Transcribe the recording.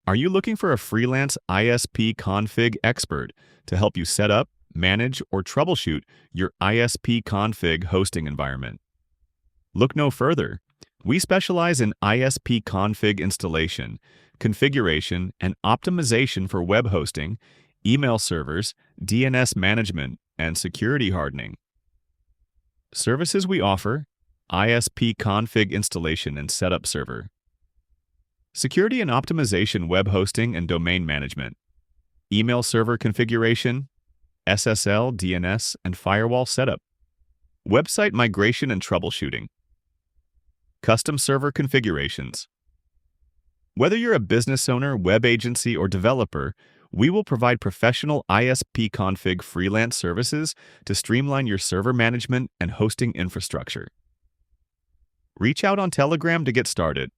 Are you looking for a freelance ISP config expert to help you set up, manage, or troubleshoot your ISP config hosting environment? Look no further. We specialize in ISP config installation, configuration, and optimization for web hosting, email servers, DNS management, and security hardening. Services we offer: ISP config installation and setup server, security and optimization web hosting and domain management, email server configuration, SSL, DNS, and firewall setup, website migration and troubleshooting, custom server configurations. Whether you're a business owner, web agency, or developer, we will provide professional ISP config freelance services to streamline your server management and hosting infrastructure. Reach out on Telegram to get started.